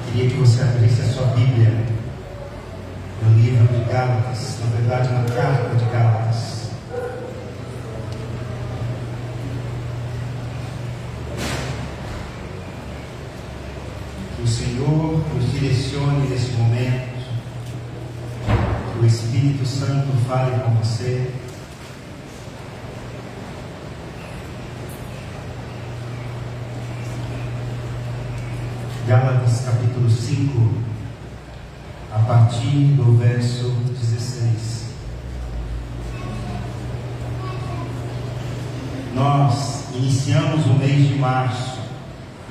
Queria que você abrisse a sua Bíblia no livro de Gálatas, na verdade na carta de Gálatas. Que o Senhor nos direcione nesse momento, que o Espírito Santo fale com você. Gálatas capítulo 5, a partir do verso 16. Nós iniciamos o mês de março,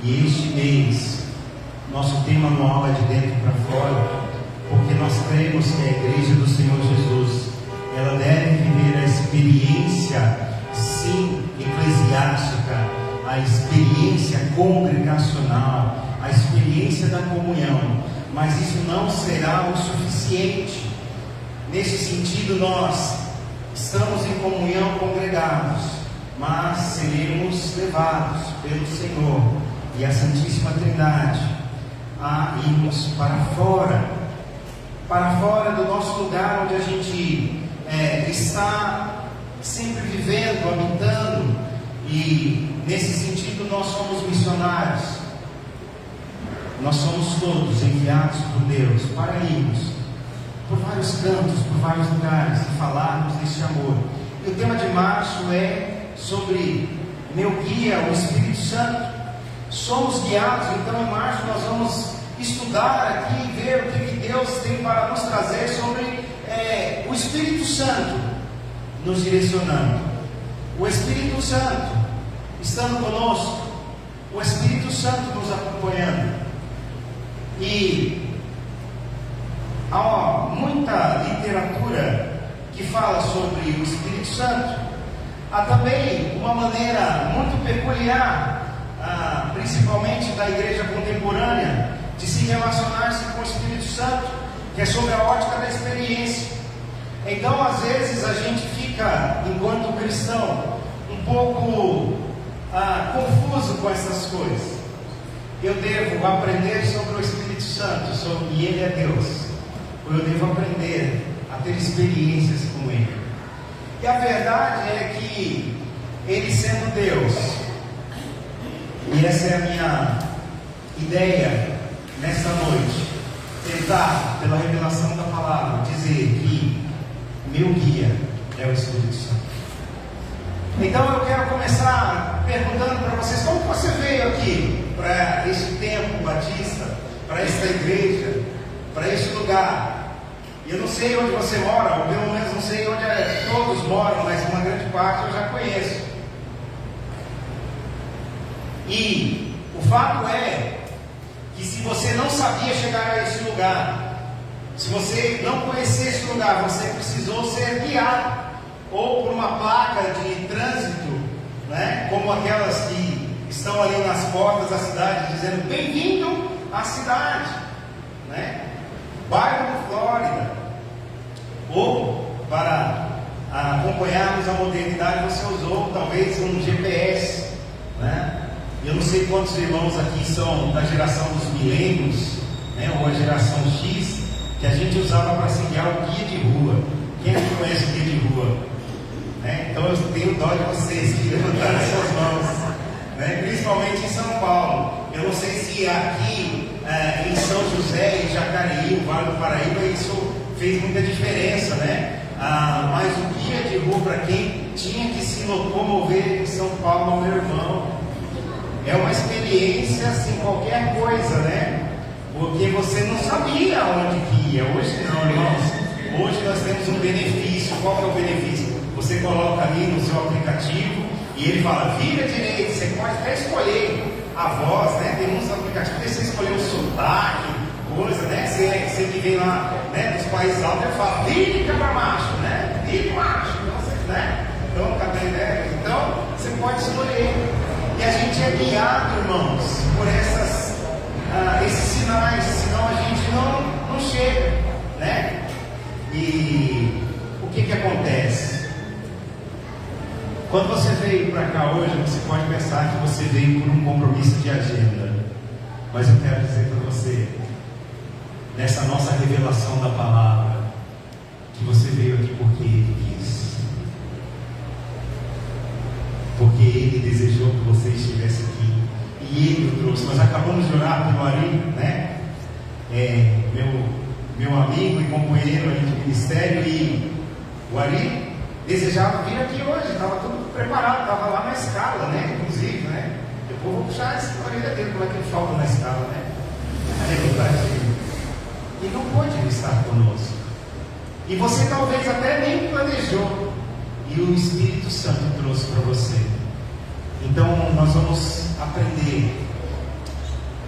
e este mês, nosso tema anual é de dentro para fora, porque nós cremos que a Igreja do Senhor Jesus, ela deve viver a experiência, sim, eclesiástica, a experiência congregacional, a experiência da comunhão, mas isso não será o suficiente. Nesse sentido, nós estamos em comunhão congregados, mas seremos levados pelo Senhor e a Santíssima Trindade a irmos para fora do nosso lugar onde a gente está sempre vivendo, habitando, e nesse sentido nós somos missionários. Nós somos todos enviados por Deus para irmos por vários cantos, por vários lugares e falarmos desse amor. E o tema de março é sobre meu guia, o Espírito Santo. Somos guiados, então em março nós vamos estudar aqui e ver o que Deus tem para nos trazer sobre o Espírito Santo nos direcionando. O Espírito Santo estando conosco, o Espírito Santo nos acompanhando. E há muita literatura que fala sobre o Espírito Santo. Há também uma maneira muito peculiar, principalmente da igreja contemporânea, de se relacionar-se com o Espírito Santo, que é sobre a ótica da experiência. Então, às vezes, a gente fica, enquanto cristão, um pouco confuso com essas coisas. Eu devo aprender sobre o Espírito Santo, e Ele é Deus, ou eu devo aprender a ter experiências com Ele. E a verdade é que Ele sendo Deus, e essa é a minha ideia nesta noite, tentar, pela revelação da palavra, dizer que meu guia é o Espírito Santo. Então eu quero começar perguntando para vocês, como você veio aqui para este templo batista, para esta igreja, para este lugar? Eu não sei onde você mora, ou pelo menos não sei onde todos moram, mas uma grande parte eu já conheço. E o fato é que se você não sabia chegar a esse lugar, se você não conhecia esse lugar, você precisou ser guiado, ou por uma placa de trânsito, né, como aquelas que estão ali nas portas da cidade, dizendo bem-vindo à cidade, né, bairro Flórida. Ou para acompanharmos a modernidade, você usou talvez um GPS, né? Eu não sei quantos irmãos aqui são da geração dos milênios, né, ou a geração X, que a gente usava para se guiar o guia de rua. Quem aqui conhece o guia de rua? Né? Então eu tenho dó de vocês que levantaram suas mãos, né? Principalmente em São Paulo. Eu não sei se aqui em São José, em Jacareí, o Vale do Paraíba, isso fez muita diferença, né? Mas o guia de rua, para quem tinha que se locomover em São Paulo, meu irmão, é uma experiência assim, qualquer coisa, né? Porque você não sabia onde que ia. Hoje não, irmãos. Hoje nós temos um benefício. Qual que é o benefício? Você coloca ali no seu aplicativo e ele fala, vira direito. Você pode até escolher a voz, né? Tem uns aplicativos que você escolher o sotaque, coisa, né? Você que vem lá, né, dos países altos, ele fala, vire para macho, né? Vire macho, né? Então, cadê a ideia? Então, você pode escolher. E a gente é guiado, irmãos, por esses sinais, senão a gente não chega, né? E o que acontece? Quando você veio para cá hoje, você pode pensar que você veio por um compromisso de agenda. Mas eu quero dizer para você, nessa nossa revelação da palavra, que você veio aqui porque Ele quis, porque Ele desejou que você estivesse aqui, e Ele o trouxe. Nós acabamos de orar pelo Ari, né? Meu amigo e companheiro ali de ministério, e o Ari desejava vir aqui hoje, estava tudo preparado, estava lá na escala, né? Inclusive, né? Depois vou puxar essa orelha dele, como é que ele falta na escala, né? E não pôde estar conosco. E você talvez até nem planejou, e o Espírito Santo trouxe para você. Então nós vamos aprender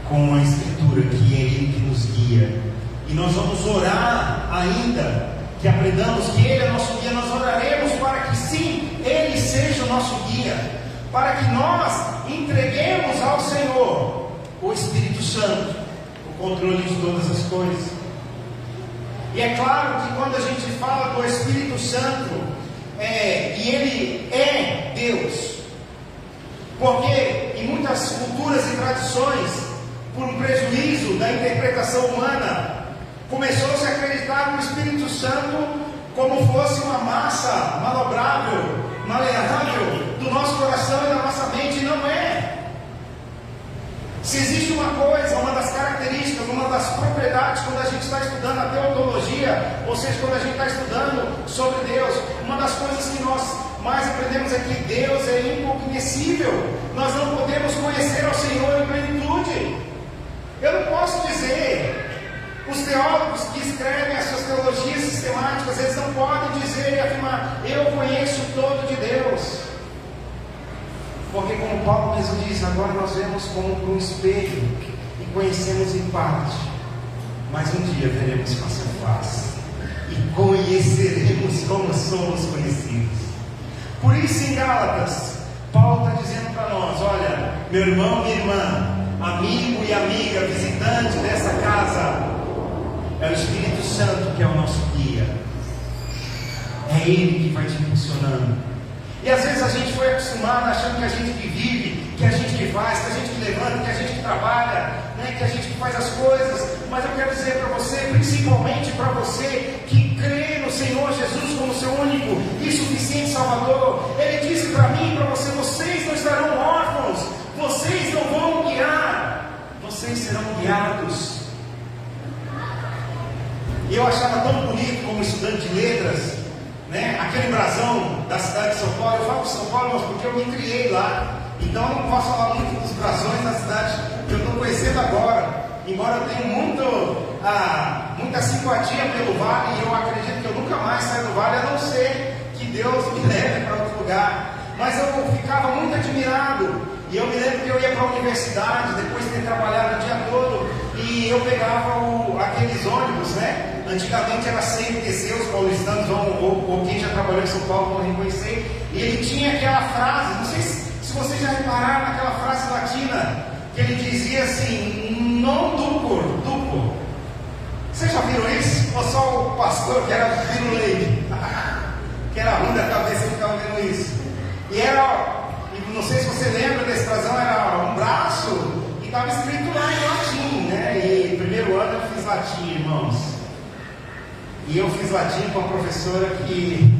com a Escritura, que é Ele que nos guia. E nós vamos orar ainda, que aprendamos que Ele é nosso guia. Nós oraremos para que sim, Ele seja o nosso guia, para que nós entreguemos ao Senhor o Espírito Santo, o controle de todas as coisas. E é claro que quando a gente fala do Espírito Santo, e Ele é Deus, porque em muitas culturas e tradições, por um prejuízo da interpretação humana, começou-se a acreditar no Espírito Santo como fosse uma massa manobrável, maleável do nosso coração e da nossa mente. E não é. Se existe uma coisa, uma das características, uma das propriedades, quando a gente está estudando a teologia, ou seja, quando a gente está estudando sobre Deus, uma das coisas que nós mais aprendemos é que Deus é incognoscível. Nós não podemos conhecer ao Senhor em plenitude. Eu não posso dizer, os teólogos que escrevem as suas teologias sistemáticas, eles não podem dizer e afirmar: eu conheço todo de Deus. Porque, como Paulo mesmo diz, agora nós vemos como por um espelho e conhecemos em parte, mas um dia veremos face a face e conheceremos como somos conhecidos. Por isso, em Gálatas, Paulo está dizendo para nós: olha, meu irmão, minha irmã, amigo e amiga, visitante dessa casa, é o Espírito Santo que é o nosso guia. É Ele que vai te impulsionando. E às vezes a gente foi acostumado achando que a gente que vive, que a gente que faz, que a gente que levanta, que a gente que trabalha, né, que a gente que faz as coisas. Mas eu quero dizer para você, principalmente para você que crê no Senhor Jesus como seu único e suficiente Salvador, Ele disse para mim e para você: vocês não estarão órfãos, vocês não vão guiar, vocês serão guiados. E eu achava tão bonito como estudante de letras, né? Aquele brasão da cidade de São Paulo. Eu falo de São Paulo, mas porque eu me criei lá, então eu não posso falar muito dos brasões da cidade que eu estou conhecendo agora, embora eu tenha muita simpatia pelo Vale, e eu acredito que eu nunca mais saio do Vale, a não ser que Deus me leve para outro lugar. Mas eu ficava muito admirado, e eu me lembro que eu ia para a universidade, depois de ter trabalhado o dia todo, e eu pegava aqueles ônibus, né? Antigamente era CMTC, os paulistanos ou quem já trabalhou em São Paulo vão reconhecer. E ele tinha aquela frase, não sei se vocês já repararam naquela frase latina, que ele dizia assim: non ducor, duco. Vocês já viram isso? Ou só o pastor que era Viro Leite, que era ruim da cabeça que ficava vendo isso? E não sei se você lembra desse brasão, era um braço e estava escrito lá em latim, né? E primeiro ano eu fiz latim, irmãos. E eu fiz latim com a professora que,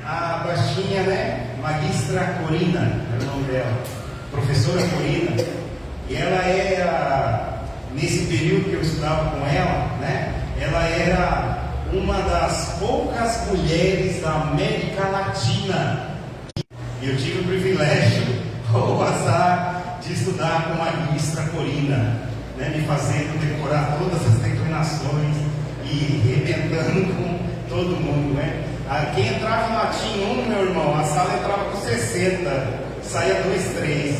a baixinha, né? Magistra Corina, era o nome dela, professora Corina. E ela era, nesse período que eu estudava com ela, né? Ela era uma das poucas mulheres da América Latina. E eu tive o privilégio, ou o azar, de estudar com a Magistra Corina, né? Me fazendo decorar todas as declinações e arrebentando com todo mundo, né? Quem entrava em latim 1, meu irmão, a sala entrava com 60, saía 2, 3,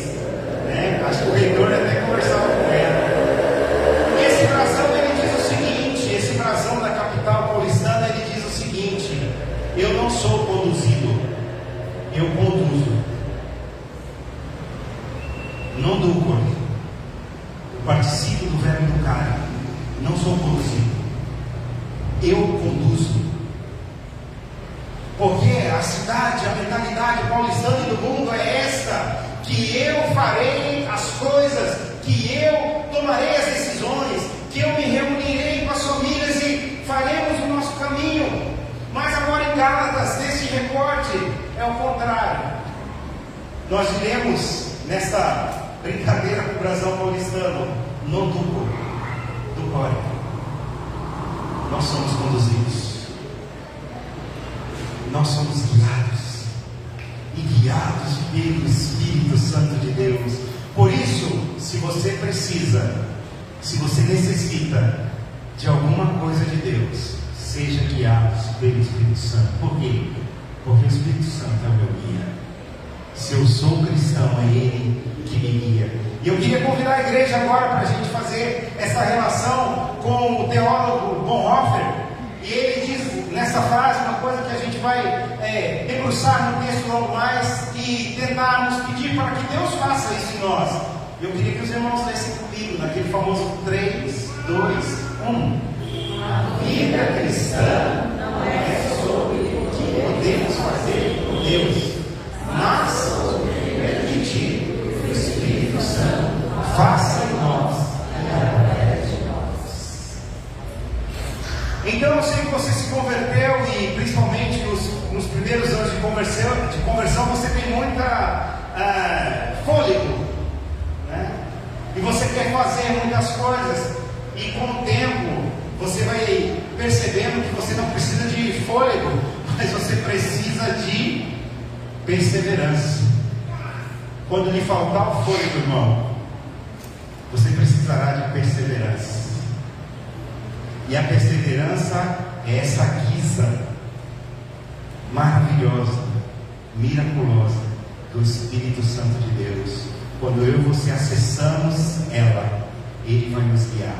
né? Acho que o reitor até conversava com ela. Esse brasão, ele diz o seguinte, esse brasão da capital paulistana, ele diz o seguinte: eu não sou conduzido, eu conduzo. Não ducor, o particípio do verbo ducare, não sou conduzido, eu conduzo. Porque a cidade, a mentalidade paulistana e do mundo é esta: que eu farei as coisas, que eu tomarei Gálatas, nesse recorte, é o contrário. Nós iremos nesta brincadeira com o brasão paulistano, no duplo, do core. Nós somos conduzidos, nós somos guiados, e guiados pelo Espírito Santo de Deus. Por isso, se você precisa, se você necessita de alguma coisa de Deus, seja guiado pelo Espírito Santo. Por quê? Porque o Espírito Santo é o meu guia. Se eu sou cristão, é Ele que me guia. E eu queria convidar a igreja agora para a gente fazer essa relação com o teólogo Bonhoeffer. E ele diz nessa frase uma coisa que a gente vai debruçar no texto logo mais e tentarmos pedir para que Deus faça isso em nós. Eu queria que os irmãos lessem comigo naquele famoso 3, 2, 1. A vida cristã não é sobre o que podemos fazer por Deus, mas sobre permitir que o Espírito Santo faça em nós e através de nós. Então eu sei que você se converteu e principalmente nos primeiros anos de conversão você tem muita fôlego, né? E você quer fazer muitas coisas e com o tempo você vai percebendo que você não precisa de fôlego, mas você precisa de perseverança. Quando lhe faltar o fôlego, irmão, você precisará de perseverança. E a perseverança é essa guisa maravilhosa, miraculosa do Espírito Santo de Deus. Quando eu e você acessamos ela, Ele vai nos guiar.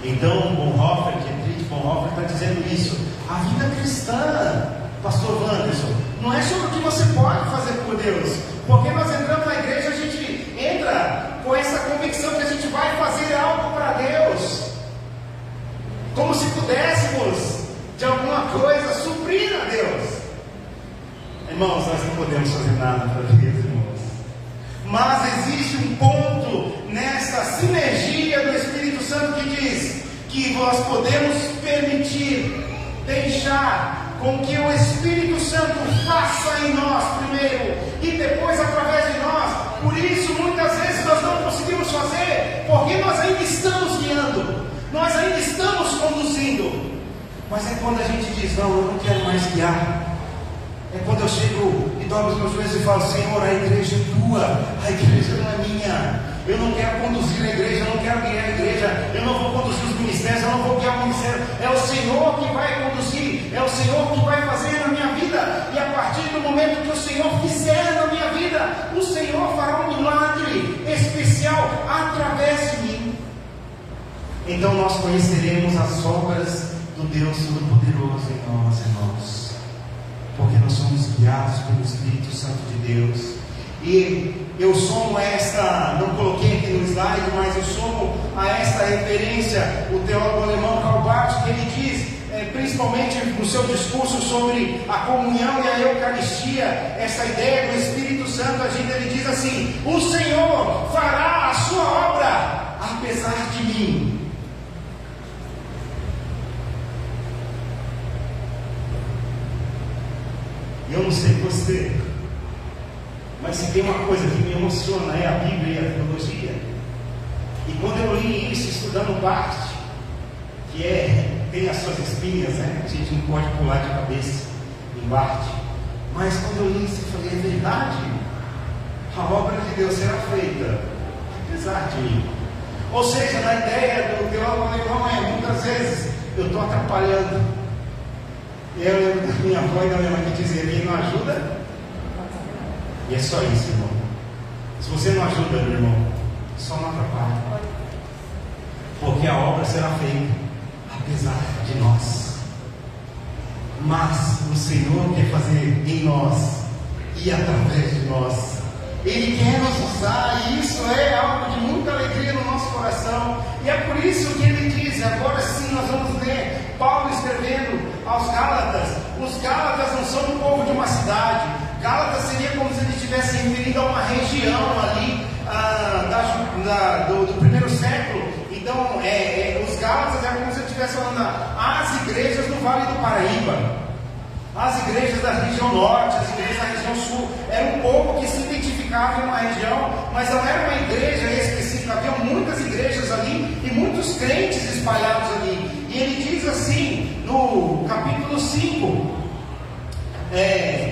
Então, Bonhoeffer, Dietrich Bonhoeffer está dizendo isso. A vida cristã, pastor Wanderson, não é sobre o que você pode fazer por Deus. Porque nós entramos na igreja, a gente entra com essa convicção que a gente vai fazer algo para Deus, como se pudéssemos de alguma coisa suprir a Deus. Irmãos, nós não podemos fazer nada para Deus, irmãos. Mas existe um ponto nessa sinergia do Espírito Santo que diz que nós podemos permitir, deixar com que o Espírito Santo faça em nós primeiro e depois através de nós. Por isso muitas vezes nós não conseguimos fazer, porque nós ainda estamos guiando, nós ainda estamos conduzindo. Mas é quando a gente diz: não, eu não quero mais guiar. É quando eu chego e dobro os meus joelhos e falo: Senhor, a igreja é tua, a igreja não é minha. Eu não quero conduzir a igreja, eu não quero guiar a igreja, eu não vou conduzir os ministérios, eu não vou guiar o ministério. É o Senhor que vai conduzir, é o Senhor que vai fazer na minha vida. E a partir do momento que o Senhor fizer na minha vida, o Senhor fará um milagre especial através de mim. Então nós conheceremos as obras do Deus Todo-Poderoso em nós, irmãos, porque nós somos guiados pelo Espírito Santo de Deus. E eu somo esta, não coloquei aqui no slide, mas eu somo a esta referência, o teólogo alemão Karl Barth, que ele diz, principalmente no seu discurso sobre a comunhão e a Eucaristia, essa ideia do Espírito Santo agindo, ele diz assim: o Senhor fará a sua obra apesar de mim. Eu não sei você, mas se tem uma coisa que me emociona é a Bíblia e a teologia. E quando eu li isso estudando Barth, que tem as suas espinhas, né? A gente não pode pular de cabeça em Barth. Mas quando eu li isso, eu falei: é verdade, a obra de Deus será feita apesar de mim. Ou seja, na ideia do teólogo alemão muitas vezes eu estou atrapalhando. E eu lembro da minha avó e da minha mãe que dizia: quem não ajuda. E é só isso, irmão. Se você não ajuda, meu irmão, só não atrapalha. Porque a obra será feita apesar de nós. Mas o Senhor quer fazer em nós e através de nós. Ele quer nos usar, e isso é algo de muita alegria no nosso coração. E é por isso que ele diz, agora sim nós vamos ler Paulo escrevendo aos Gálatas. Os Gálatas não são um povo de uma cidade. Gálatas seria como se ele estivesse referindo a uma região ali do primeiro século. Então os Gálatas é como se ele estivesse falando as igrejas do Vale do Paraíba. As igrejas da região norte, as igrejas da região sul, era um povo que se identificava em uma região, mas não era uma igreja específica, havia muitas igrejas ali e muitos crentes espalhados ali. E ele diz assim, no capítulo 5,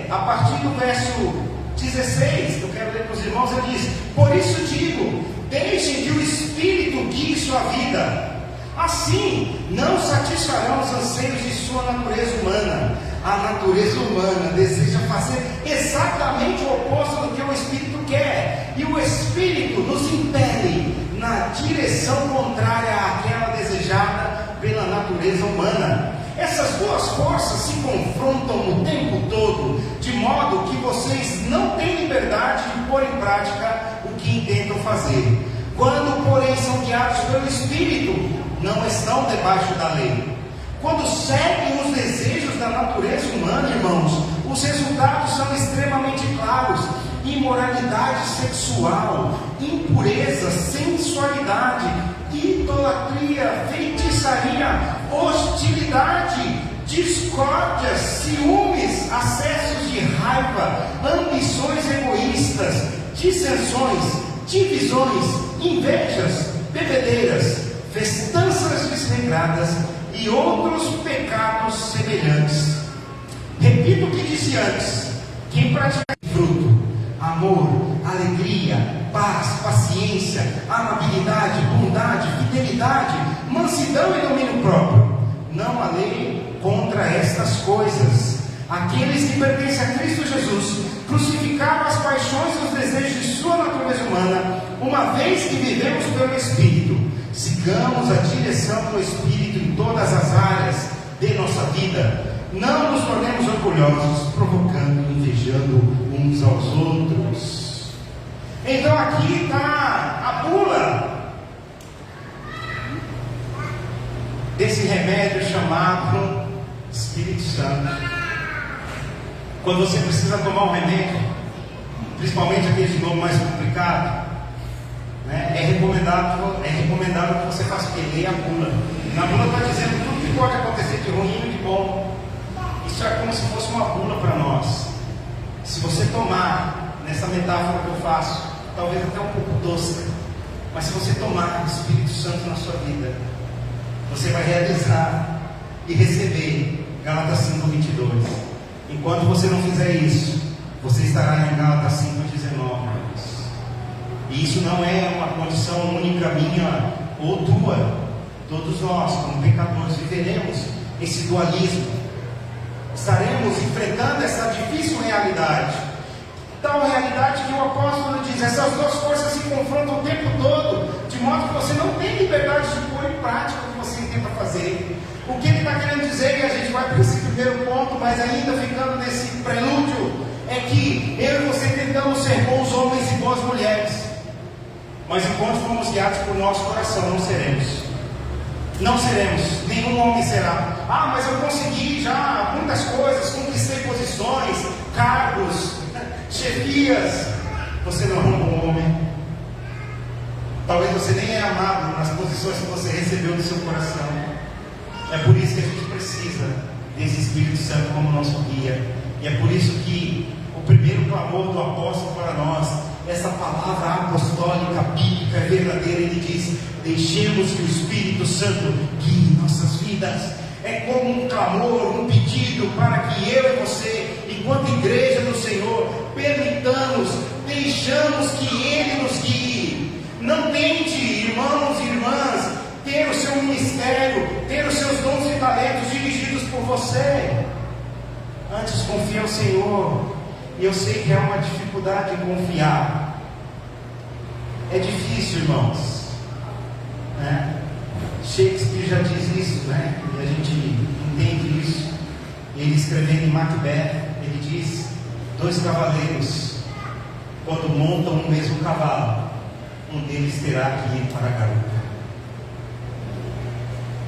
a partir do verso 16, eu quero ler para os irmãos, ele diz: por isso digo, deixem que o Espírito guie sua vida, assim não satisfarão os anseios de sua natureza humana. A natureza humana deseja fazer exatamente o oposto do que o Espírito quer, e o Espírito nos impele na direção contrária àquela desejada pela natureza humana. Essas duas forças se confrontam o tempo todo, de modo que vocês não têm liberdade de pôr em prática o que intentam fazer. Quando, porém, são guiados pelo Espírito, não estão debaixo da lei. Quando seguem os desejos da natureza humana, irmãos, os resultados são extremamente claros: imoralidade sexual, impureza, sensualidade, idolatria, feitiçaria, hostilidade, discórdias, ciúmes, acessos de raiva, ambições egoístas, dissensões, divisões, invejas, bebedeiras, festanças desregradas e outros pecados semelhantes. Repito o que disse antes: quem pratica fruto, amor, alegria, paz, paciência, amabilidade, bondade, fidelidade, mansidão e domínio próprio, não há lei contra estas coisas. Aqueles que pertencem a Cristo Jesus crucificaram as paixões e os desejos de sua natureza humana, uma vez que vivemos pelo Espírito. Sigamos a direção do Espírito em todas as áreas de nossa vida. Não nos tornemos orgulhosos, provocando e invejando uns aos outros. Então aqui está a bula desse remédio chamado Espírito Santo. Quando você precisa tomar um remédio, principalmente aquele de nome mais complicado, é recomendado que você faça o quê? Leia a bula. Na bula está dizendo tudo que pode acontecer de ruim e de bom. Isso é como se fosse uma bula para nós. Se você tomar, nessa metáfora que eu faço, talvez até um pouco doce, mas se você tomar o Espírito Santo na sua vida, você vai realizar e receber Gálatas 5:22. Enquanto você não fizer isso, você estará em Gálatas 5:19. E isso não é uma condição única minha ou tua. Todos nós, como pecadores, viveremos esse dualismo. Estaremos enfrentando essa difícil realidade. Tal realidade que o apóstolo diz: essas duas forças se confrontam o tempo todo, de modo que você não tem liberdade de pôr em prática o que você tenta fazer. O que ele está querendo dizer, e a gente vai para esse primeiro ponto, mas ainda ficando nesse prelúdio, é que eu e você tentamos ser bons homens e boas mulheres, mas enquanto formos guiados por nosso coração, não seremos. Não seremos, nenhum homem será. Ah, mas eu consegui já muitas coisas, conquistei posições, cargos, chefias. Você não é um bom homem. Talvez você nem é amado nas posições que você recebeu do seu coração. É por isso que a gente precisa desse Espírito Santo como nosso guia. E é por isso que o primeiro clamor do apóstolo para nós, essa palavra apostólica, bíblica, é verdadeira. Ele diz: deixemos que o Espírito Santo guie nossas vidas. É como um clamor, um pedido para que eu e você, enquanto igreja do Senhor, permitamos, deixamos que Ele nos guie. Não tente, irmãos e irmãs, ter o seu ministério, ter os seus dons e talentos dirigidos por você. Antes, confia ao Senhor. E eu sei que é uma dificuldade em confiar. É difícil, irmãos, né? Shakespeare já diz isso, né? E a gente entende isso. Ele escrevendo em Macbeth, ele diz: 2 cavaleiros, quando montam um mesmo cavalo, um deles terá que ir para a garupa.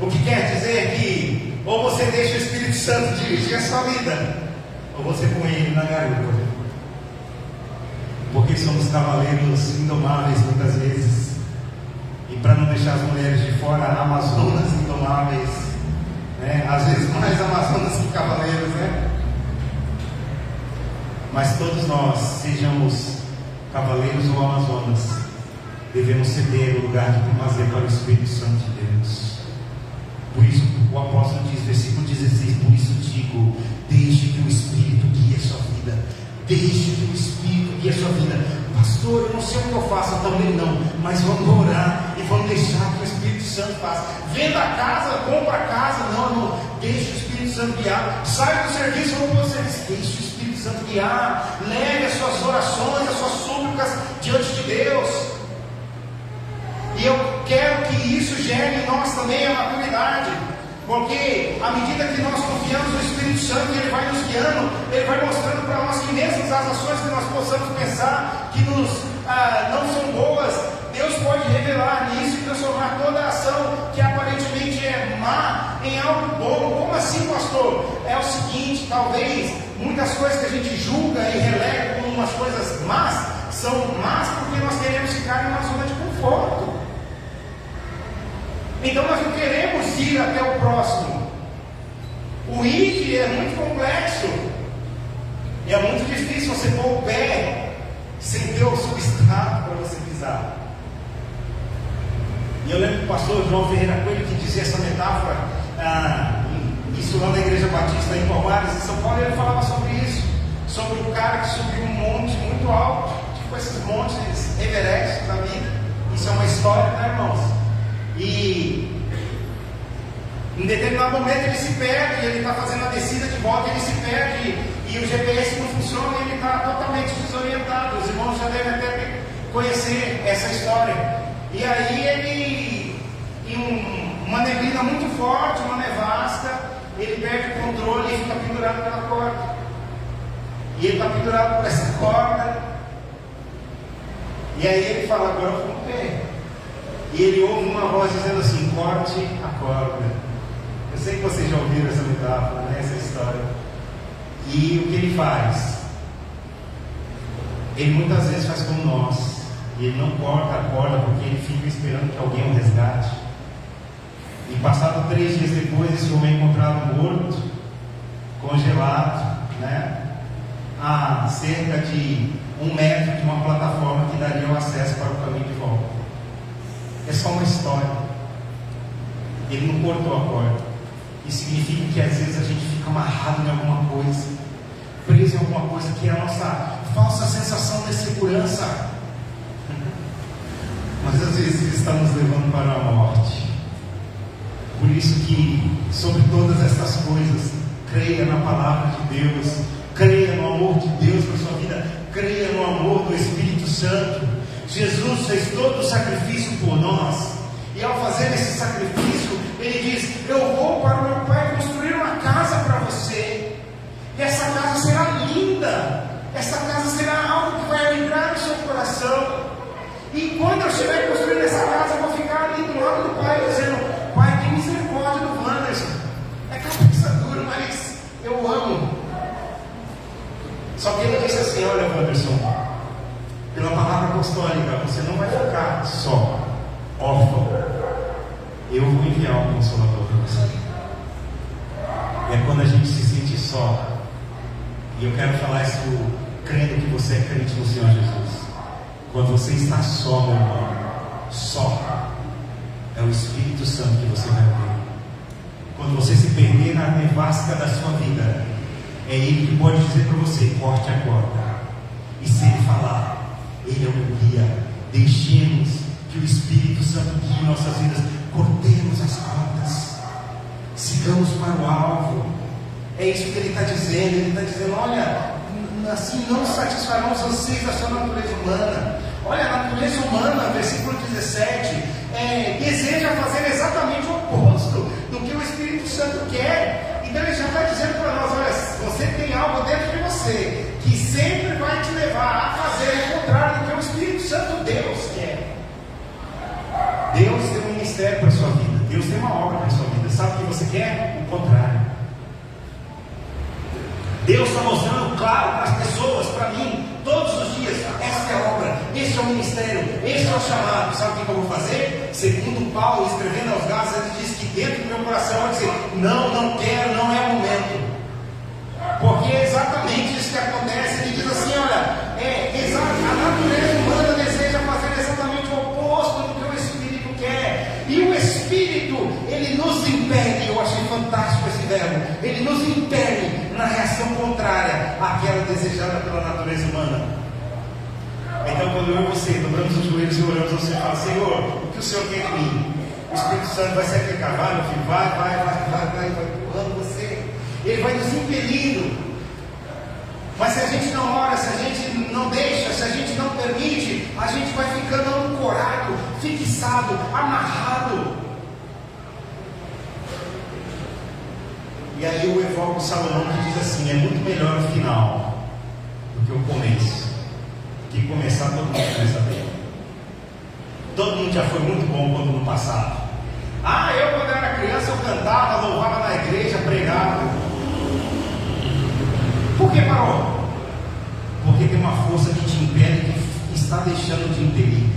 O que quer dizer que ou você deixa o Espírito Santo dirigir a sua vida, ou você põe ele na garupa. Porque somos cavaleiros indomáveis muitas vezes. E para não deixar as mulheres de fora, amazonas indomáveis, né? Às vezes mais amazonas que cavaleiros, né? Mas todos nós, sejamos cavaleiros ou amazonas, devemos ceder o lugar de primazia para o Espírito Santo de Deus. Por isso o apóstolo diz, versículo 16, por isso digo, deixe que o Espírito guie a sua vida. Deixe que o Espírito guie a sua vida. Pastor, eu não sei o que eu faço, eu também não, mas vamos orar e vamos deixar que o Espírito Santo faça. Venda a casa, compra a casa, não, deixe o Espírito Santo guiar. Sai do serviço, vamos para o serviço, deixe o Espírito Santo guiar. Leve as suas orações, as suas súplicas diante de Deus. E eu quero que isso gere em nós também a maturidade, porque à medida que nós confiamos no Espírito Santo, Ele vai nos guiando, Ele vai mostrando para nós que mesmo as ações que nós possamos pensar que não são boas, Deus pode revelar nisso e transformar toda a ação que aparentemente é má em algo bom. Como assim, pastor? É o seguinte, talvez muitas coisas que a gente julga e relega como umas coisas más, são más porque nós queremos ficar em uma zona de conforto. Então nós não queremos ir até o próximo. O ir é muito complexo. E é muito difícil você pôr o pé sem ter o substrato para você pisar. E eu lembro do pastor João Ferreira Coelho que dizia essa metáfora, isso lá na Igreja Batista em Palmares, em São Paulo, ele falava sobre isso, sobre o cara que subiu um monte muito alto, tipo esses montes Everest da vida. Isso é uma história, né, irmãos? E em determinado momento ele se perde, ele está fazendo a descida de volta, ele se perde e o GPS não funciona e ele está totalmente desorientado. Os irmãos já devem até conhecer essa história. E aí ele, em uma neblina muito forte, uma nevasca, ele perde o controle e fica pendurado pela corda. E ele está pendurado por essa corda. E aí ele fala, agora eu vou no pé. E ele ouve uma voz dizendo assim, corte a corda. Eu sei que vocês já ouviram essa metáfora, né, essa história. E o que ele faz? Ele muitas vezes faz como nós. E ele não corta a corda porque ele fica esperando que alguém o resgate. E passado 3 dias depois, esse homem é encontrado morto, congelado, né, a cerca de 1 metro de uma plataforma que daria o acesso para o caminho de volta. É só uma história. Ele não cortou a corda. Isso significa que às vezes a gente fica amarrado em alguma coisa, preso em alguma coisa que é a nossa falsa sensação de segurança. Mas às vezes está nos levando para a morte. Por isso que, sobre todas estas coisas, creia na palavra de Deus, creia no amor de Deus para a sua vida, creia no amor do Espírito Santo. Jesus fez todo o sacrifício por nós, e ao fazer esse sacrifício, Ele diz, eu vou para o meu Pai construir uma casa para você, e essa casa será linda, essa casa será algo que vai alegrar o seu coração, e quando eu estiver construindo essa casa, eu vou ficar ali do lado do Pai, dizendo, Pai, tem misericórdia do Wanderson, é cabeça dura, mas eu amo. Só que Ele disse assim, olha, Wanderson, pela palavra apostólica, você não vai ficar só, órfão. Eu vou enviar um Consolador para você. É quando a gente se sente só. E eu quero falar isso crendo que você é crente no Senhor Jesus. Quando você está só, meu irmão, só, é o Espírito Santo que você vai ver. Quando você se perder na nevasca da sua vida, é Ele que pode dizer para você, corte a corda. E se Ele falar, Ele é o meu guia. Deixemos que o Espírito Santo guie nossas vidas. Cortemos as cordas. Sigamos para o alvo. É isso que Ele está dizendo. Ele está dizendo, olha, assim não satisfarão os anseios da sua natureza humana. Olha, a natureza humana, versículo 17, deseja fazer exatamente o oposto do que o Espírito Santo quer. Então Ele já está dizendo para nós, olha, você tem algo dentro de você que sempre vai te levar a fazer o contrário do que o Espírito Santo Deus quer. Deus tem um ministério para a sua vida, Deus tem uma obra para a sua vida. Sabe o que você quer? O contrário. Deus está mostrando claro para as pessoas, para mim, todos os dias, esta é a obra, este é o ministério, este é o chamado. Sabe o que eu vou fazer? Segundo Paulo, escrevendo aos Gálatas, ele diz que dentro do meu coração eu vou dizer, não quero, não é o momento. Porque é exatamente isso que acontece. Ele diz ele nos impele na reação contrária àquela desejada pela natureza humana. Então, quando eu e você dobramos os joelhos e oramos, você fala: Senhor, o que o Senhor quer de mim? O Espírito Santo vai se aplicar, vai, meu filho, vai empurrando você, ele vai nos impelindo. Mas se a gente não ora, se a gente não deixa, se a gente não permite, a gente vai ficando ancorado, fixado, amarrado. E aí eu evoco Salomão, que diz assim: é muito melhor o final do que o começo, que começar todo mundo começa bem. Todo mundo já foi muito bom quando no passado. Eu quando era criança eu cantava, louvava na igreja, pregava. Por que parou? Porque tem uma força que te impede, que está deixando de impedir.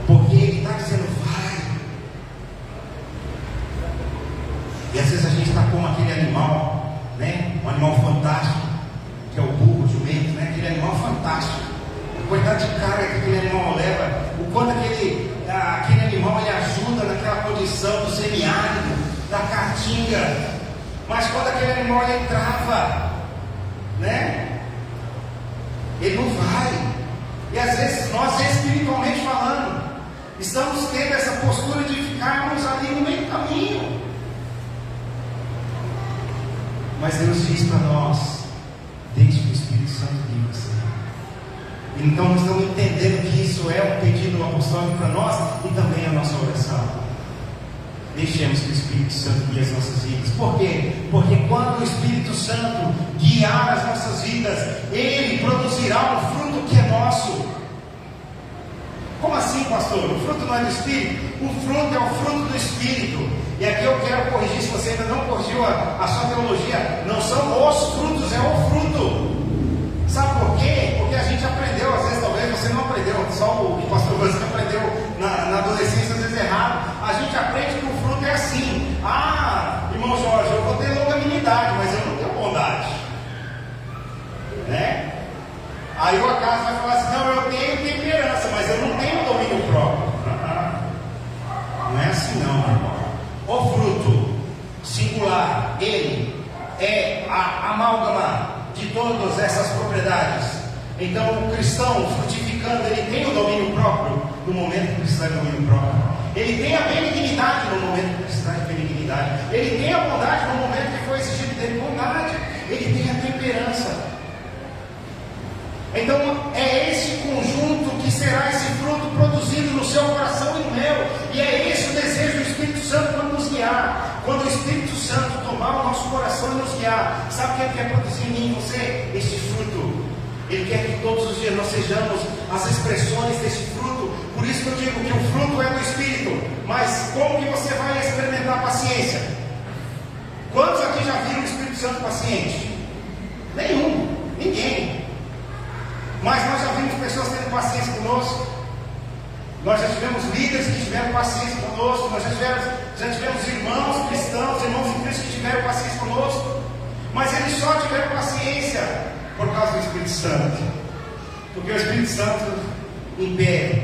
Porque ele está dizendo: vai. E às vezes a gente está como aquele animal, né? Um animal fantástico, que é o burro, o jumento, né? Aquele animal fantástico. A quantidade de cara que aquele animal leva, o quanto aquele animal ele ajuda naquela condição do semiárido, da caatinga. Mas quando aquele animal ele trava, né? Ele não vai. E às vezes nós, espiritualmente falando, estamos tendo essa postura de ficarmos ali no meio do caminho. Mas Deus diz para nós: deixe que o Espírito Santo guie você. Então nós estamos entendendo que isso é um pedido apostólico para nós e também a nossa oração. Deixemos que o Espírito Santo guie as nossas vidas. Por quê? Porque quando o Espírito Santo guiar as nossas vidas, ele produzirá um fruto que é nosso. Como assim, pastor? O fruto não é do Espírito? O fruto é o fruto do Espírito. E aqui eu quero corrigir, se você ainda não corrigiu a sua teologia, não são os frutos, é o fruto. Sabe por quê? Porque a gente aprendeu, às vezes talvez você não aprendeu, só o pastor Vânia aprendeu na adolescência, às vezes errado. A gente aprende que o fruto é assim: irmão Jorge, eu vou ter longanimidade, mas eu não tenho bondade, né? Aí o acaso vai falar assim: não, eu tenho temperança, mas eu não tenho domínio próprio. Não é assim não, meu irmão. O fruto singular, ele é a amálgama de todas essas propriedades. Então o cristão frutificando, ele tem o domínio próprio no momento que precisa de domínio próprio. Ele tem a benignidade no momento que precisa de benignidade. Ele tem a bondade no momento que foi exigido dele bondade. Ele tem a temperança. Então é esse conjunto que será esse fruto produzido no seu coração e no meu. E é esse o desejo do Espírito Santo para nos guiar. Quando o Espírito Santo tomar o nosso coração e nos guiar, sabe o que ele quer produzir em mim e você? Este fruto. Ele quer que todos os dias nós sejamos as expressões desse fruto. Por isso que eu digo que o fruto é do Espírito. Mas como que você vai experimentar a paciência? Quantos aqui já viram o Espírito Santo paciente? Nenhum, ninguém. Mas nós já vimos pessoas tendo paciência conosco. Nós já tivemos líderes que tiveram paciência conosco. Nós já tivemos irmãos cristãos, irmãos em Cristo que tiveram paciência conosco. Mas eles só tiveram paciência por causa do Espírito Santo. Porque o Espírito Santo impede.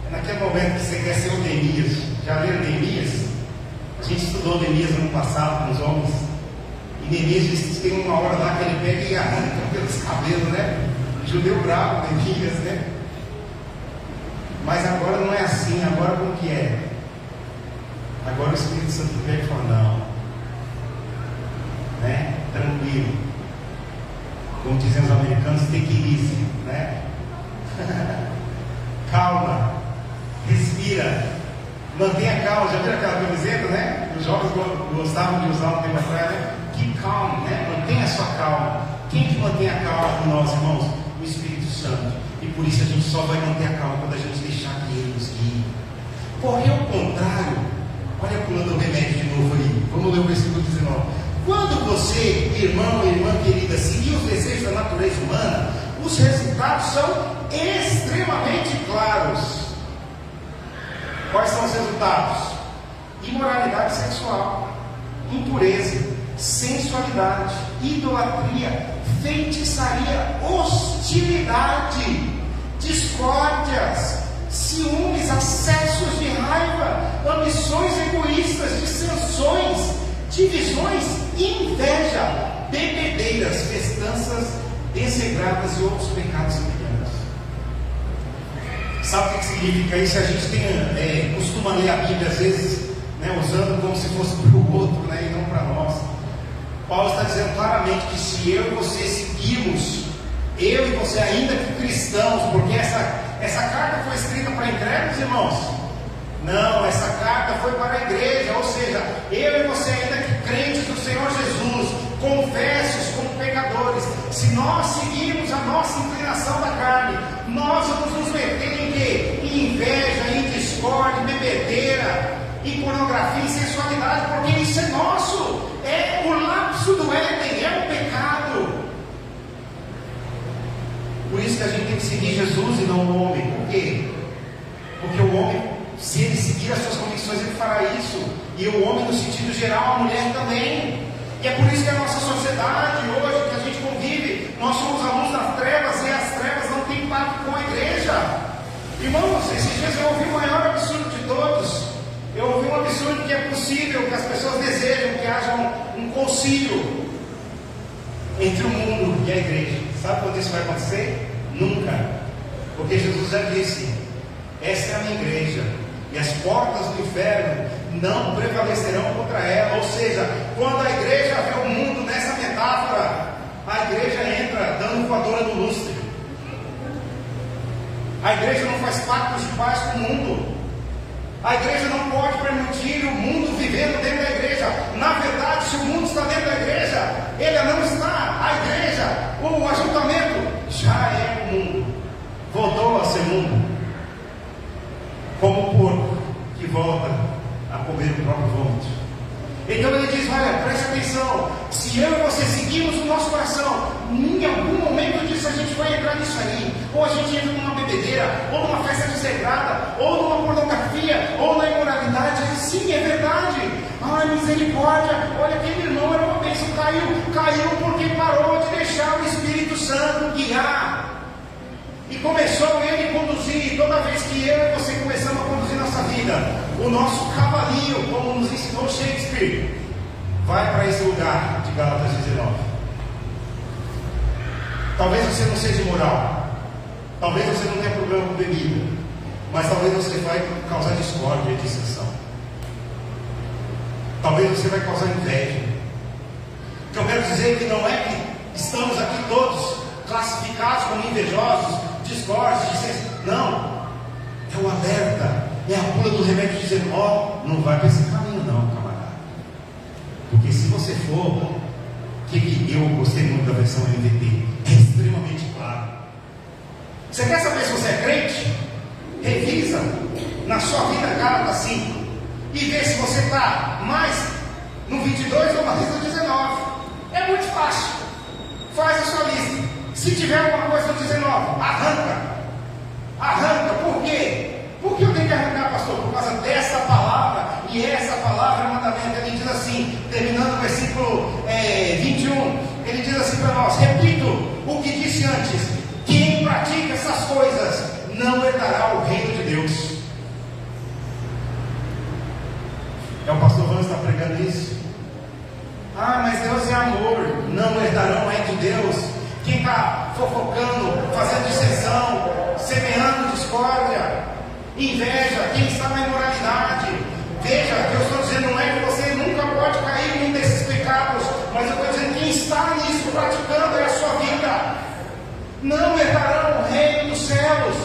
É naquele momento que você quer ser o Neemias. Já leram Neemias? A gente estudou Neemias no ano passado com os homens. E Neemias diz que tem uma hora lá que ele pega e arranca pelos cabelos, né? Judeu bravo, Neemias, né? Mas agora não é assim. Agora como que é? Agora o Espírito Santo pega e fala: não, né? Tranquilo. Como dizem os americanos, take it easy, né? Calma, respira, mantenha calma. Já viram aquela camiseta, né? Os jovens gostavam de usar um tempo atrás, né? Keep calm, né? Mantenha a sua calma. Quem que mantém a calma com nós, irmãos? O Espírito Santo. E por isso a gente só vai manter a calma quando a gente deixar que Ele nos guie. Porque ao contrário, olha pulando o remédio de novo aí. Vamos ler o versículo 19. Quando você, irmão e irmã querida, seguir os desejos da natureza humana, os resultados são extremamente claros. Quais são os resultados? Imoralidade sexual, impureza, sensualidade, idolatria, feitiçaria, hostilidade, discórdias, ciúmes, acessos de raiva, ambições egoístas, dissensões, divisões e inveja, bebedeiras, festanças desregradas e outros pecados semelhantes. Sabe o que significa isso? A gente costuma ler a Bíblia às vezes, usando como se fosse para o outro, e não para nós. Paulo está dizendo claramente que se eu e você seguimos, eu e você ainda que cristãos, porque essa carta foi escrita para incrédulos, irmãos? Não, essa carta foi para a igreja, ou seja, eu e você ainda que crentes do Senhor Jesus, confessos como pecadores, se nós seguirmos a nossa inclinação da carne, nós vamos nos meter em quê? Em inveja, em discórdia, em bebedeira, em pornografia, em sensualidade, porque isso é nosso, é o lapso do Éden, é o pecado. Por isso que a gente tem que seguir Jesus e não o homem. Por quê? Porque o homem, se ele seguir as suas convicções, ele fará isso. E o homem, no sentido geral, a mulher também. E é por isso que a nossa sociedade hoje, que a gente convive, nós somos a luz das trevas, e as trevas não têm pacto com a igreja. Irmãos, esses dias eu ouvi o maior absurdo de todos. Eu ouvi um absurdo que é possível, que as pessoas desejam que haja um concílio entre o mundo e a igreja. Sabe quando isso vai acontecer? Nunca. Porque Jesus já disse: essa é a minha igreja, e as portas do inferno não prevalecerão contra ela. Ou seja, quando a igreja vê o mundo nessa metáfora, a igreja entra dando voadora no lustre. A igreja não faz pactos de paz com o mundo. A igreja não pode permitir o mundo vivendo dentro da igreja. Na verdade, se o mundo está dentro da igreja, ele não está. A igreja, o ajuntamento, já é o mundo. Voltou a ser mundo. Como o porco que volta a comer o próprio vômito. Então ele diz: olha, preste atenção. Se eu e você seguimos o nosso coração, em algum momento disso a gente vai entrar nisso aí. Ou a gente entra numa bebedeira, ou numa festa desregrada, ou numa pornografia, ou na imoralidade. Sim, é verdade. Ai, misericórdia. Olha, aquele irmão era uma bênção, caiu porque parou de deixar o Espírito Santo guiar. E começou ele a conduzir. Toda vez que eu e você começamos a conduzir nossa vida, o nosso cavalinho, como nos ensinou Shakespeare, vai para esse lugar de Gálatas 19. Talvez você não seja imoral, talvez você não tenha problema com bebida, mas talvez você vai causar discórdia e dissensão. Talvez você vai causar inveja. O que eu quero dizer é que não é que estamos aqui todos classificados como invejosos, discórdios, dissensão. Não, é o alerta, é a bula do remédio dizendo: ó, não vai para esse caminho não, camarada. Porque se você for, eu gostei muito da versão NVT, é extremamente claro. Você quer saber se você é crente? Revisa na sua vida Gálatas 5 e vê se você está mais no 22 ou mais no 19. É muito fácil. Faz a sua lista. Se tiver alguma coisa no 19, arranca. Por quê? Por que eu tenho que arrancar, pastor? Por causa dessa palavra, e essa palavra é mandamento. Ele diz assim, terminando o versículo 21, ele diz assim para nós: repito o que disse antes, quem pratica essas coisas não herdará o reino de Deus. O pastor Vans está pregando isso. Mas Deus é amor, não herdarão o reino de Deus. Quem está fofocando, fazendo dissensão, semeando discórdia, inveja, quem está na imoralidade. Veja, o que eu estou dizendo não é que você nunca pode cair em um desses pecados, mas eu estou dizendo que quem está nisso, praticando, é a sua vida. Não herdarão o reino dos céus.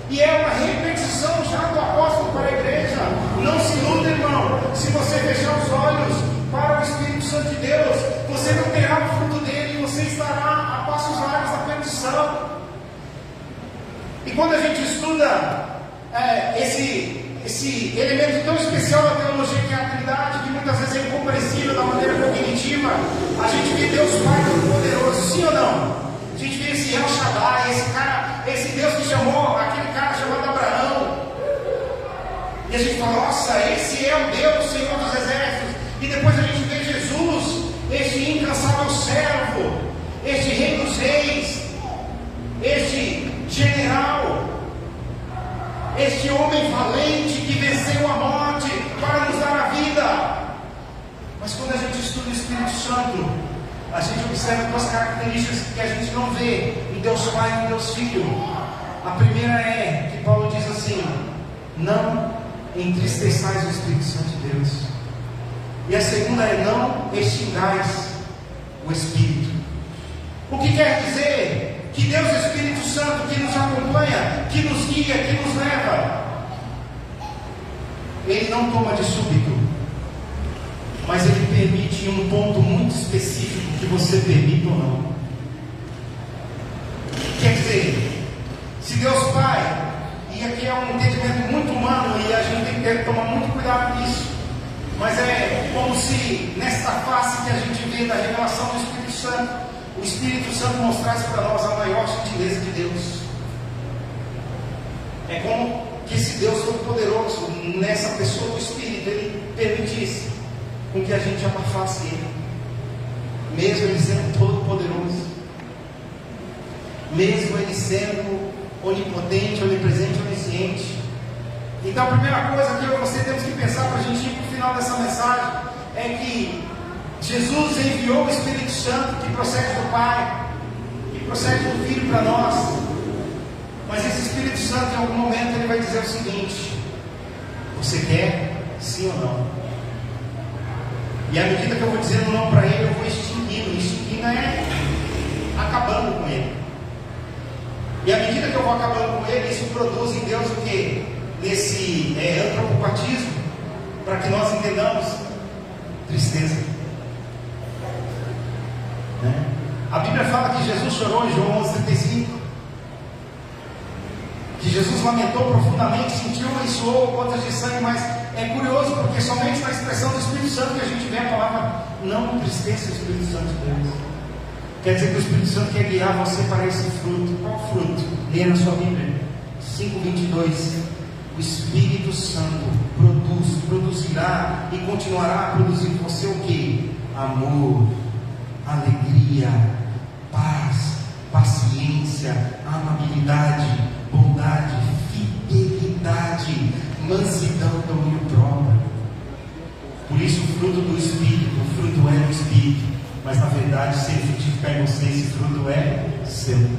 E é uma repetição já do apóstolo para a igreja. Não se iluda, irmão. Se você fechar os olhos para o Espírito Santo de Deus, você não terá o fruto dele e você estará a passos largos da perdição. E quando a gente estuda esse elemento tão especial da teologia, que é a Trindade, que muitas vezes é incompreensível da maneira cognitiva, a gente vê Deus Pai Todo-Poderoso, sim ou não? A gente vê esse El Shaddai, esse Deus que chamou aquele cara chamado Abraão. E a gente fala: nossa, esse é o Deus, Senhor dos Exércitos. E depois a gente vê Jesus, este incansável servo, este Rei dos Reis, este general, este homem valente que venceu a morte para nos dar a vida. Mas quando a gente Santo, a gente observa duas características que a gente não vê em Deus Pai e em Deus Filho. A primeira é que Paulo diz assim: não entristeçais o Espírito Santo de Deus. E a segunda é: não extingais o Espírito. O que quer dizer? Que Deus Espírito Santo, que nos acompanha, que nos guia, que nos leva, Ele não toma de súbito, mas Ele permite em um ponto muito específico que você permita ou não. Quer dizer, se Deus Pai, e aqui é um entendimento muito humano e a gente tem que tomar muito cuidado nisso, mas é como se nesta face que a gente vê da revelação do Espírito Santo, o Espírito Santo mostrasse para nós a maior gentileza de Deus. É como que esse Deus Todo-Poderoso, nessa pessoa do Espírito, Ele permitisse com que a gente abafasse Ele, mesmo Ele sendo Todo-Poderoso, mesmo Ele sendo onipotente, onipresente, onisciente. Então a primeira coisa que eu e você temos que pensar para a gente ir para o final dessa mensagem é que Jesus enviou o Espírito Santo que procede do Pai, que procede do Filho para nós. Mas esse Espírito Santo, em algum momento, ele vai dizer o seguinte: você quer sim ou não? E à medida que eu vou dizendo não para ele, eu vou extinguindo. Extinguindo é acabando com ele. E à medida que eu vou acabando com ele, isso produz em Deus o que? Nesse antropopatismo, para que nós entendamos, tristeza. A Bíblia fala que Jesus chorou em João 11,35, que Jesus lamentou profundamente, sentiu e suou gotas de sangue. Mas é curioso, porque somente na expressão do Espírito Santo que a gente vê a palavra não entristeça o Espírito Santo de Deus. Quer dizer que o Espírito Santo quer guiar você para esse fruto. Qual fruto? Leia na sua Bíblia 5,22. O Espírito Santo produzirá e continuará a produzir em você o que? Amor, alegria, paz, paciência, amabilidade, bondade, fidelidade, mansidão, domínio próprio. Por isso o fruto do Espírito, o fruto é do Espírito, mas na verdade, se ele frutificar em você, esse fruto é seu.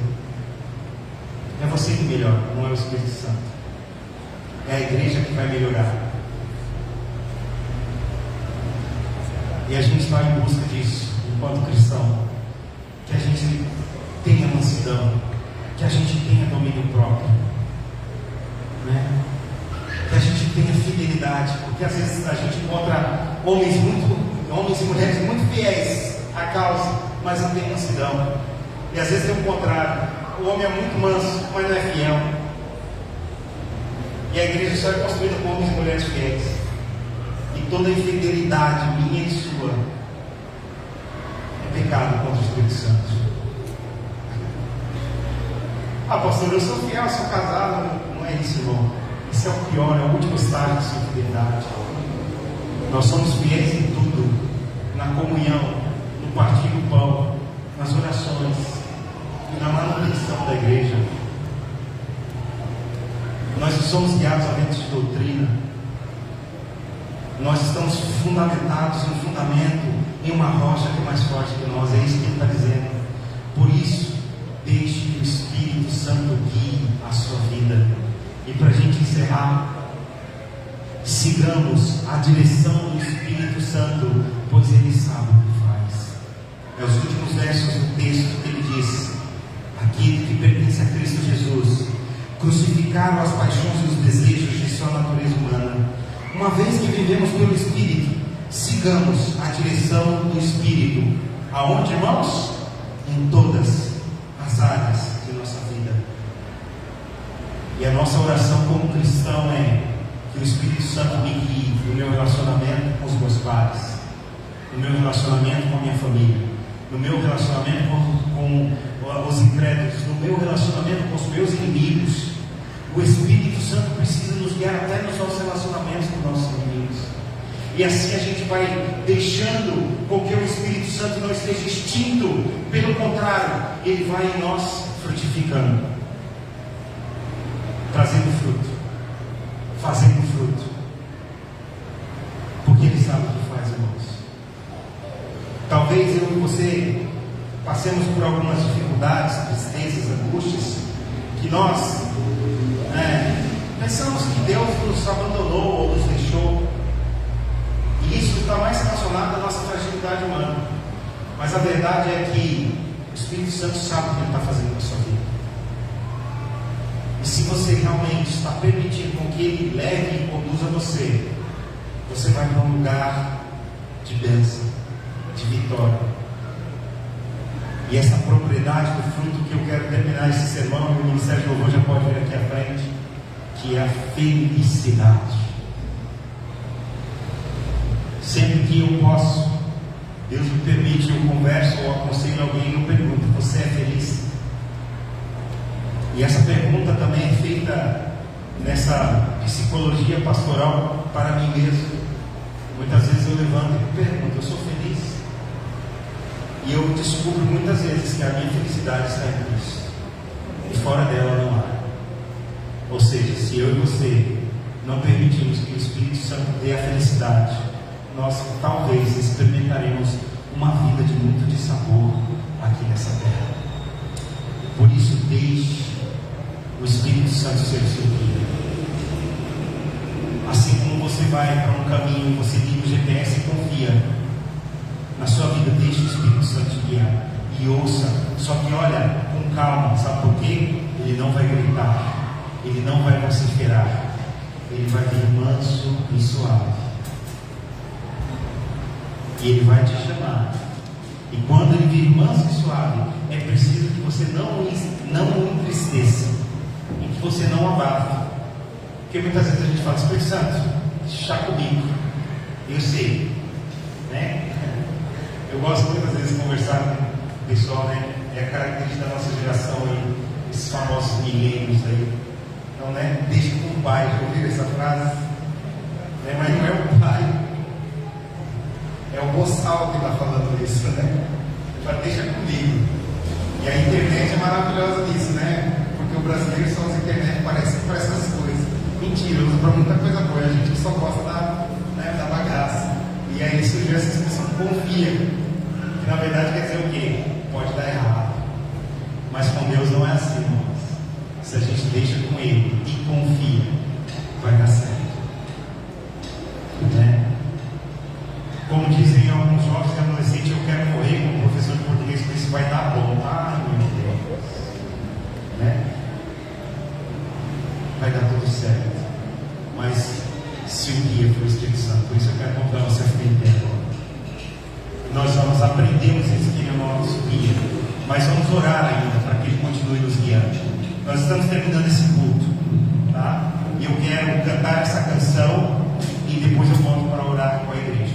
É você que melhora, não é o Espírito Santo. É a igreja que vai melhorar. E a gente vai em busca disso, enquanto cristão, que a gente tenha mansidão, que a gente tenha domínio próprio, né? Que a gente tenha fidelidade, porque às vezes a gente encontra homens e mulheres muito fiéis à causa, mas não tem mansidão. E às vezes é o contrário, o homem é muito manso, mas não é fiel. E a igreja só é construída com homens e mulheres fiéis. E toda infidelidade minha e sua é pecado contra o Espírito Santo. Ah, pastor, eu sou fiel, sou casado. Não é isso, irmão. Isso é o pior, é o último estágio da sua fidelidade. Nós somos fiéis em tudo, na comunhão, no partir do pão, nas orações e na manutenção da igreja. Nós não somos guiados a ventos de doutrina. Nós estamos fundamentados em um fundamento, em uma rocha que é mais forte que nós. É isso que ele está dizendo. Por isso, deixe que o Espírito Santo guie a sua vida. E para a gente encerrar, sigamos a direção do Espírito Santo, pois Ele sabe o que faz. É os últimos versos do texto que ele diz: aquele que pertence a Cristo Jesus crucificaram as paixões e os desejos de sua natureza humana. Uma vez que vivemos pelo Espírito, sigamos a direção do Espírito. Aonde, irmãos? Em todas as áreas de nossa vida. E a nossa oração como cristão é que o Espírito Santo me guie no meu relacionamento com os meus pais, no meu relacionamento com a minha família, no meu relacionamento com os incrédulos, no meu relacionamento com os meus inimigos. O Espírito Santo precisa nos guiar até nos nossos relacionamentos com os nossos inimigos. E assim a gente vai deixando com que o Espírito Santo não esteja extinto. Pelo contrário, ele vai em nós frutificando, trazendo fruto, fazendo fruto, porque ele sabe o que faz, irmãos. Talvez passemos por algumas dificuldades, tristezas, angústias, que nós pensamos que Deus nos abandonou ou nos deixou, e isso está mais relacionado à nossa fragilidade humana. Mas a verdade é que o Espírito Santo sabe o que Ele está fazendo na sua vida. E se você realmente está permitindo com que Ele leve e conduza você, você vai para um lugar de bênção, de vitória. E essa propriedade do fruto que eu quero terminar esse sermão, e o Ministério de Louvor já pode vir aqui à frente, que é a felicidade. Sempre que eu posso, Deus me permite, eu converso ou aconselho alguém, eu pergunto: você é feliz? E essa pergunta também é feita nessa psicologia pastoral para mim mesmo. Muitas vezes eu levanto e pergunto: eu sou feliz? E eu descubro muitas vezes que a minha felicidade está em Cristo, e fora dela não há. Ou seja, se eu e você não permitirmos que o Espírito Santo dê a felicidade, nós talvez experimentaremos uma vida de muito dissabor aqui nessa terra. Por isso, deixe o Espírito Santo ser o seu guia. Assim como você vai para um caminho, você liga o GPS e confia na sua vida, deixe o Espírito Santo te guiar e ouça. Só que olha com calma, sabe por quê? Ele não vai gritar, ele não vai vociferar, ele vai vir manso e suave, e ele vai te chamar. E quando ele vir manso e suave, é preciso que você não o entristeça e que você não abafe. Porque muitas vezes a gente fala: Espírito Santo, chá comigo. Eu sei, né? Eu gosto muitas vezes de conversar com o pessoal, né? É a característica da nossa geração aí, esses famosos milênios aí. Então, né? Deixa com o pai. Já ouviram essa frase? Né? Mas não é o pai, é o boçal que está falando isso, né? Fala: deixa comigo. E a internet é maravilhosa nisso, né? Porque o brasileiro só usa a internet, parece que faz essas coisas. Mentira, usa para muita coisa boa. A gente só gosta da bagaça. E aí surgiu essa expressão confia, que na verdade quer dizer o quê? Pode dar errado, mas com Deus não é assim, irmãos. Se a gente deixa com Ele e confia, vai dar certo, né? Como dizem alguns jovens e adolescentes: eu quero morrer como professor de português, por isso vai dar bom. Ai, meu Deus, né? Vai dar tudo certo. Mas se o guia for o Espírito Santo, por isso eu quero convidar você a ficar em pé agora. Nós vamos aprender isso que é o nosso guia, mas vamos orar ainda para que Ele continue nos guiando. Nós estamos terminando esse culto, tá? E eu quero cantar essa canção e depois eu volto para orar com a igreja.